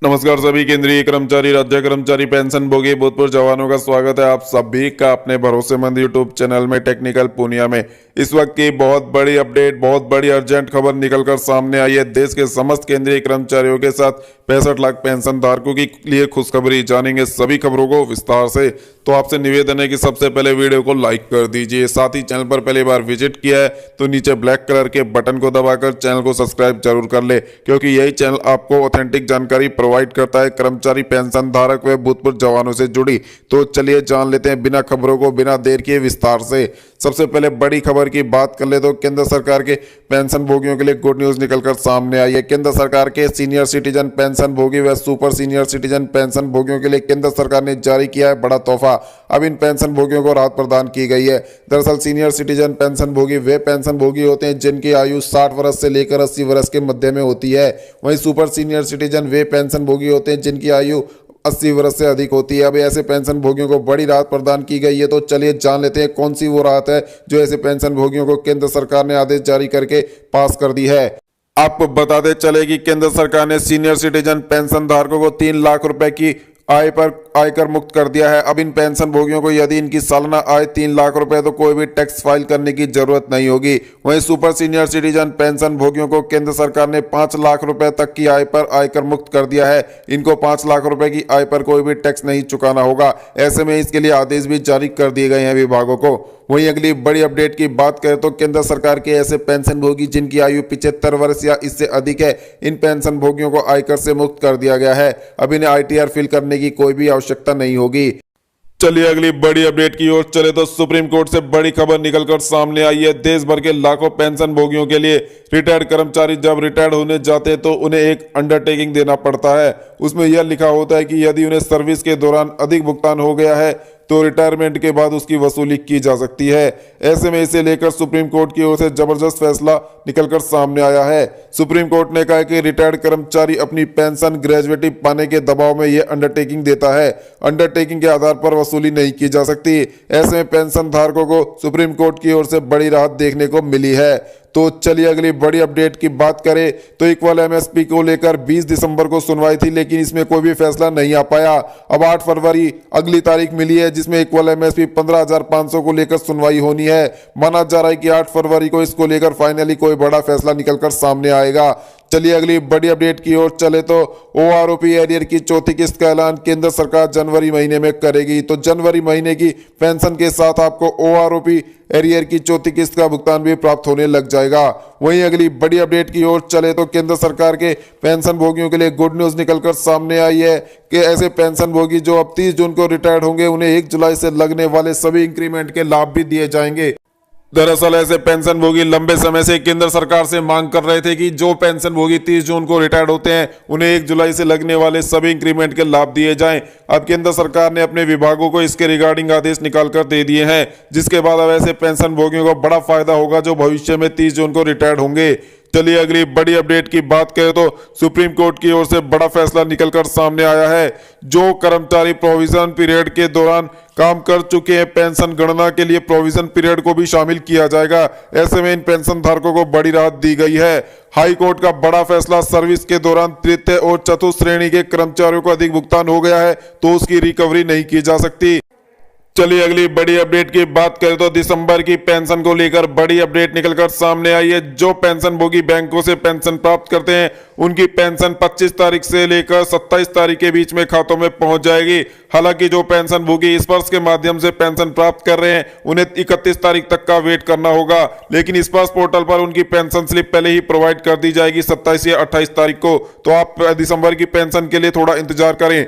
नमस्कार सभी केंद्रीय कर्मचारी, राज्य कर्मचारी, पेंशन भोगी, भूतपूर्व जवानों का स्वागत है आप सभी का अपने भरोसेमंद यूट्यूब चैनल में टेक्निकल पूर्णिया में। इस वक्त की बहुत बड़ी अपडेट, बहुत बड़ी अर्जेंट खबर निकलकर सामने आई है। देश के समस्त केंद्रीय कर्मचारियों के साथ 65 लाख पेंशन धारकों के लिए खुशखबरी। जानेंगे सभी खबरों को विस्तार से। तो आपसे निवेदन है कि सबसे पहले वीडियो को लाइक कर दीजिए, साथ ही चैनल पर पहली बार विजिट किया है तो नीचे ब्लैक कलर के बटन को दबाकर चैनल को सब्सक्राइब जरूर कर ले, क्योंकि यही चैनल आपको ऑथेंटिक जानकारी प्रोवाइड करता है कर्मचारी, पेंशन धारक व भूतपूर्व जवानों से जुड़ी। तो चलिए जान लेते हैं बिना खबरों को बिना देर किए विस्तार से। सबसे पहले बड़ी खबर की बात कर ले तो केंद्र सरकार के पेंशन भोगियों के लिए गुड न्यूज निकलकर सामने आई है। केंद्र सरकार के सीनियर सिटीजन पेंशन भोगी व सुपर सीनियर सिटीजन पेंशन भोगियों के लिए केंद्र सरकार ने जारी किया है बड़ा तोहफा। अब इन पेंशन भोगियों को राहत प्रदान की गई है। दरअसल सीनियर सिटीजन पेंशन भोगी वे पेंशन भोगी होते हैं जिनकी आयु 60 वर्ष से लेकर 80 वर्ष के मध्य में होती है। वहीं सुपर सीनियर सिटीजन वे पेंशन भोगी होते हैं जिनकी आयु 80 वर्ष से अधिक होती है। अब ऐसे पेंशन भोगियों को बड़ी राहत प्रदान की गई है। तो चलिए जान लेते हैं कौन सी वो राहत है जो ऐसे पेंशन भोगियों को केंद्र सरकार ने आदेश जारी करके पास कर दी है। आपको बताते चले कि केंद्र सरकार ने सीनियर सिटीजन पेंशन धारकों को 3 लाख रुपए की आय पर आयकर मुक्त कर दिया है। अब इन पेंशन भोगियों को यदि इनकी सालाना आय 3 लाख रुपए तो कोई भी टैक्स फाइल करने की जरूरत नहीं होगी। वहीं सुपर सीनियर सिटीजन पेंशन भोगियों को केंद्र सरकार ने 5 लाख रुपए तक की आय पर आयकर मुक्त कर दिया है। इनको 5 लाख रुपए की आय पर कोई भी टैक्स नहीं चुकाना होगा। ऐसे में इसके लिए आदेश भी जारी कर दिए गए हैं विभागों को। वहीं अगली बड़ी अपडेट की बात करें तो केंद्र सरकार के ऐसे पेंशन भोगी जिनकी आयु 75 वर्ष या इससे अधिक है, इन पेंशन भोगियों को आयकर से मुक्त कर दिया गया है। अब इन्हें ITR फिल करने की कोई भी आवश्यकता नहीं होगी। चलिए अगली बड़ी अपडेट की ओर चले तो सुप्रीम कोर्ट से बड़ी खबर निकलकर सामने आई है। देश भर के लाखों पेंशन भोगियों के लिए रिटायर्ड कर्मचारी जब रिटायर्ड होने जाते हैं तो उन्हें एक अंडरटेकिंग देना पड़ता है। उसमें यह लिखा होता है कि यदि उन्हें सर्विस के दौरान अधिक भुगतान हो गया है तो रिटायरमेंट के बाद उसकी वसूली की जा सकती है। ऐसे में इसे लेकर सुप्रीम कोर्ट की ओर से जबरदस्त फैसला निकलकर सामने आया है। सुप्रीम कोर्ट ने कहा कि रिटायर्ड कर्मचारी अपनी पेंशन ग्रेजुएटी पाने के दबाव में यह अंडरटेकिंग देता है। अंडरटेकिंग के आधार पर वसूली नहीं की जा सकती। ऐसे में पेंशन धारकों को सुप्रीम कोर्ट की ओर से बड़ी राहत देखने को मिली है। तो चलिए अगली बड़ी अपडेट की बात करें तो इक्वल MSP को लेकर 20 दिसंबर को सुनवाई थी, लेकिन इसमें कोई भी फैसला नहीं आ पाया। अब 8 फरवरी अगली तारीख मिली है जिसमें इक्वल MSP 15,500 को लेकर सुनवाई होनी है। माना जा रहा है कि 8 फरवरी को इसको लेकर फाइनली कोई बड़ा फैसला निकलकर सामने आएगा। चलिए अगली बड़ी अपडेट की ओर चले तो OROP एरियर की चौथी किस्त का ऐलान केंद्र सरकार जनवरी महीने में करेगी। तो जनवरी महीने की पेंशन के साथ आपको OROP एरियर की चौथी किस्त का भुगतान भी प्राप्त होने लग जाएगा। वहीं अगली बड़ी अपडेट की ओर चले तो केंद्र सरकार के पेंशन भोगियों के लिए गुड न्यूज निकलकर सामने आई है कि ऐसे पेंशन भोगी जो अब 30 जून को रिटायर्ड होंगे उन्हें 1 जुलाई से लगने वाले सभी इंक्रीमेंट के लाभ भी दिए जाएंगे। दरअसल ऐसे पेंशन भोगी लंबे समय से केंद्र सरकार से मांग कर रहे थे कि जो पेंशन भोगी 30 जून को रिटायर्ड होते हैं उन्हें 1 जुलाई से लगने वाले सभी इंक्रीमेंट के लाभ दिए जाएं। अब केंद्र सरकार ने अपने विभागों को इसके रिगार्डिंग आदेश निकालकर दे दिए हैं, जिसके बाद अब ऐसे पेंशन भोगियों को बड़ा फायदा होगा जो भविष्य में 30 जून को रिटायर्ड होंगे। चलिए अगली बड़ी अपडेट की बात करें तो सुप्रीम कोर्ट की ओर से बड़ा फैसला निकलकर सामने आया है। जो कर्मचारी प्रोविजन पीरियड के दौरान काम कर चुके हैं पेंशन गणना के लिए प्रोविजन पीरियड को भी शामिल किया जाएगा। ऐसे में इन पेंशन धारकों को बड़ी राहत दी गई है। हाई कोर्ट का बड़ा फैसला, सर्विस के दौरान तृतीय और चतुर्थ श्रेणी के कर्मचारियों को अधिक भुगतान हो गया है तो उसकी रिकवरी नहीं की जा सकती। चलिए अगली बड़ी अपडेट की बात करें तो दिसंबर की पेंशन को लेकर बड़ी अपडेट निकलकर सामने आई है। जो पेंशन भोगी बैंकों से पेंशन प्राप्त करते हैं उनकी पेंशन 25 तारीख से लेकर 27 तारीख के बीच में खातों में पहुंच जाएगी। हालांकि जो पेंशन भोगी स्पर्श के माध्यम से पेंशन प्राप्त कर रहे हैं उन्हें 31 तारीख तक का वेट करना होगा, लेकिन स्पर्श पोर्टल पर उनकी पेंशन स्लिप पहले ही प्रोवाइड कर दी जाएगी 27 या 28 तारीख को। तो आप दिसंबर की पेंशन के लिए थोड़ा इंतजार करें।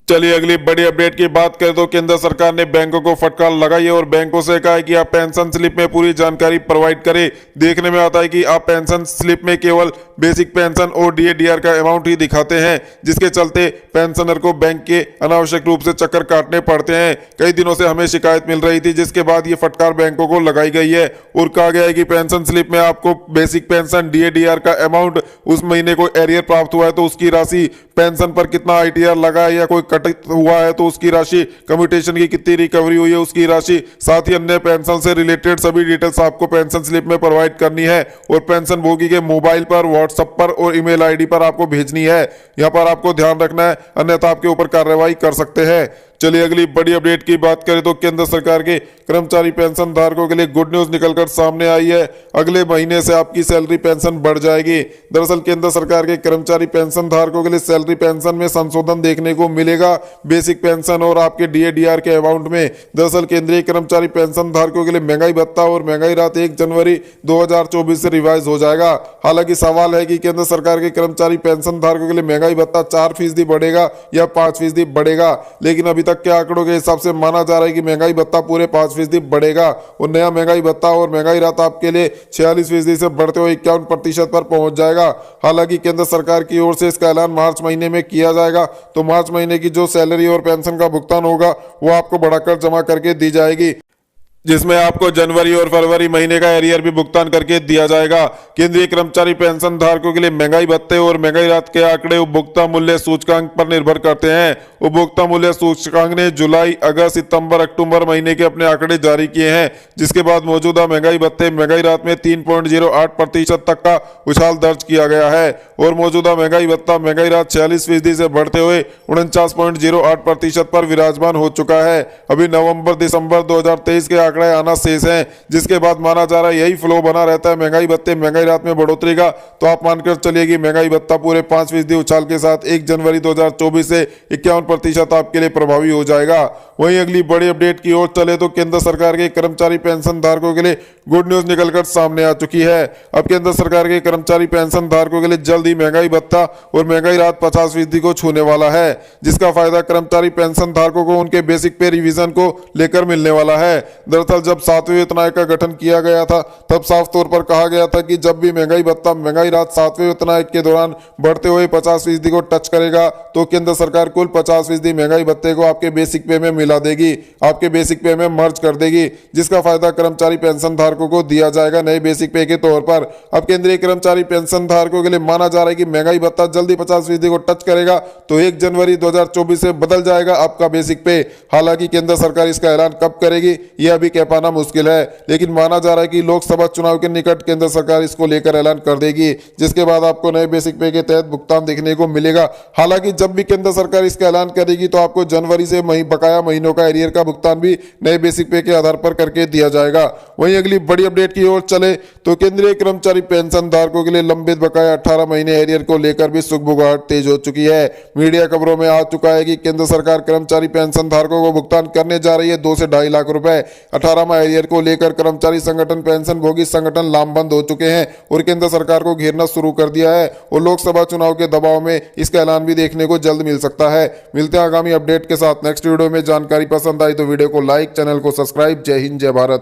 चलिए अगली बड़ी अपडेट की बात करें तो केंद्र सरकार ने बैंकों को फटकार लगाई है और बैंकों से कहा है कि आप पेंशन स्लिप में पूरी जानकारी प्रोवाइड करें। देखने में आता है कि आप पेंशन स्लिप में केवल बेसिक पेंशन और DA/DR का अमाउंट ही दिखाते हैं, जिसके चलते पेंशनर को बैंक के अनावश्यक रूप से चक्कर काटने पड़ते हैं। कई दिनों से हमें शिकायत मिल रही थी, जिसके बाद ये फटकार बैंकों को लगाई गई है और कहा गया है कि पेंशन स्लिप में आपको बेसिक पेंशन DA/DR का अमाउंट, उस महीने को एरियर प्राप्त हुआ है तो उसकी राशि, पेंशन पर कितना ITR लगा है या कोई कट हुआ है तो उसकी राशि, कम्यूटेशन की कितनी रिकवरी हुई है उसकी राशि, साथ ही अन्य पेंशन से रिलेटेड सभी डिटेल्स आपको पेंशन स्लिप में प्रोवाइड करनी है और पेंशन भोगी के मोबाइल पर, व्हाट्सएप पर और ईमेल आईडी पर आपको भेजनी है। यहाँ पर आपको ध्यान रखना है, अन्यथा आपके ऊपर कार्रवाई कर सकते हैं। चलिए अगली बड़ी अपडेट की बात करें तो केंद्र सरकार के कर्मचारी पेंशन धारकों के लिए गुड न्यूज निकलकर सामने आई है। अगले महीने से आपकी सैलरी पेंशन बढ़ जाएगी। दरअसल केंद्र सरकार के कर्मचारी पेंशन धारकों के लिए सैलरी पेंशन में संशोधन देखने को मिलेगा। बेसिक पेंशन और आपके डीए/डीआर के अमाउंट में दरअसल केंद्रीय कर्मचारी पेंशन धारकों के लिए महंगाई भत्ता और महंगाई राहत 1 जनवरी 2024 से रिवाइज हो जाएगा। हालांकि सवाल है कि केंद्र सरकार के कर्मचारी पेंशन धारकों के लिए महंगाई भत्ता 4% बढ़ेगा या 5% बढ़ेगा, लेकिन अभी तक के आंकड़ों के हिसाब से माना जा रहा है कि महंगाई भत्ता पूरे 5% बढ़ेगा और नया महंगाई भत्ता और महंगाई राहत आपके लिए 46% से बढ़ते हुए 51% पर पहुंच जाएगा। हालांकि केंद्र सरकार की ओर से इसका ऐलान मार्च महीने में किया जाएगा, तो मार्च महीने की जो सैलरी और पेंशन का भुगतान होगा वो आपको बढ़ाकर जमा करके दी जाएगी, जिसमें आपको जनवरी और फरवरी महीने का एरियर भी भुगतान करके दिया जाएगा। केंद्रीय कर्मचारी पेंशन धारकों के लिए महंगाई भत्ते और महंगाई राहत के आंकड़े उपभोक्ता मूल्य सूचकांक पर निर्भर करते हैं। उपभोक्ता मूल्य सूचकांक ने जुलाई, अगस्त, सितंबर, अक्टूबर महीने के अपने आंकड़े जारी किए हैं, जिसके बाद मौजूदा महंगाई भत्ते महंगाई राहत में 3.08% तक का उछाल दर्ज किया गया है और मौजूदा महंगाई भत्ता महंगाई राहत 46% से बढ़ते हुए 49.08% पर विराजमान हो चुका है। अभी नवंबर दिसंबर 2023 के आंकड़े आना शेष हैं, जिसके बाद माना जा रहा है यही फ्लो बना रहता है महंगाई भत्ते महंगाई राहत में बढ़ोतरी का, तो आप मानकर चलिए कि महंगाई भत्ता पूरे 5% उछाल के साथ 1 जनवरी 2024 से 51% आपके लिए प्रभावी हो जाएगा। वहीं अगली बड़ी अपडेट की ओर चले तो केंद्र सरकार के कर्मचारी पेंशन धारकों के लिए गुड न्यूज निकलकर सामने आ चुकी है। अब केंद्र सरकार के कर्मचारी पेंशन धारकों के लिए जल्द ही महंगाई भत्ता और महंगाई राहत 50% को छूने वाला है, जिसका फायदा कर्मचारी पेंशन धारकों को उनके बेसिक पे रिवीजन को लेकर मिलने वाला है। दरअसल जब 7वें वेतन आयोग का गठन किया गया था तब साफ तौर पर कहा गया था कि जब भी महंगाई भत्ता महंगाई राहत 7वें वेतन आयोग के दौरान बढ़ते हुए 50% को टच करेगा तो केंद्र सरकार कुल 50% महंगाई भत्ते को आपके बेसिक पे में मिला देगी, आपके बेसिक पे में मर्ज कर देगी, जिसका फायदा कर्मचारी पेंशन धारकों को दिया जाएगा नए बेसिक पे के तौर पर। अब केंद्रीय कर्मचारी पेंशन धारकों के लिए माना जा रहा है कि महंगाई भत्ता जल्दी 50% को टच करेगा तो 1 जनवरी 2024 से बदल जाएगा आपका बेसिक पे। हालांकि केंद्र सरकार इसका ऐलान कब करेगी यह अभी कह पाना मुश्किल है, लेकिन माना जा रहा है कि लोकसभा चुनाव के निकट केंद्र सरकार इसको लेकर ऐलान कर देगी, जिसके बाद आपको नए बेसिक पे के तहत भुगतान देखने को मिलेगा। हालांकि जब भी केंद्र सरकार इसका ऐलान करेगी तो आपको जनवरी से बकाया महीनों का एरियर का भुगतान भी नए बेसिक पे के आधार पर करके दिया जाएगा। वहीं अगली बड़ी अपडेट की ओर चले तो केंद्रीय कर्मचारी पेंशन धारकों के लिए लंबित बकाया 18 महीने एरियर को लेकर भी सुगबुगाहट तेज हो चुकी है। मीडिया खबरों में आ चुका है कि केंद्र सरकार कर्मचारी पेंशन धारकों को भुगतान करने जा रही है 2 से 2.5 लाख रुपए। 18वां एरियर को लेकर कर्मचारी संगठन, पेंशन भोगी संगठन लामबंद हो चुके हैं और केंद्र सरकार को घेरना शुरू कर दिया है और लोकसभा चुनाव के दबाव में इसका ऐलान भी देखने को जल्द मिल सकता है। मिलते हैं आगामी अपडेट के साथ नेक्स्ट वीडियो में। जानकारी पसंद आई तो वीडियो को लाइक, चैनल को सब्सक्राइब। जय हिंद, जय भारत।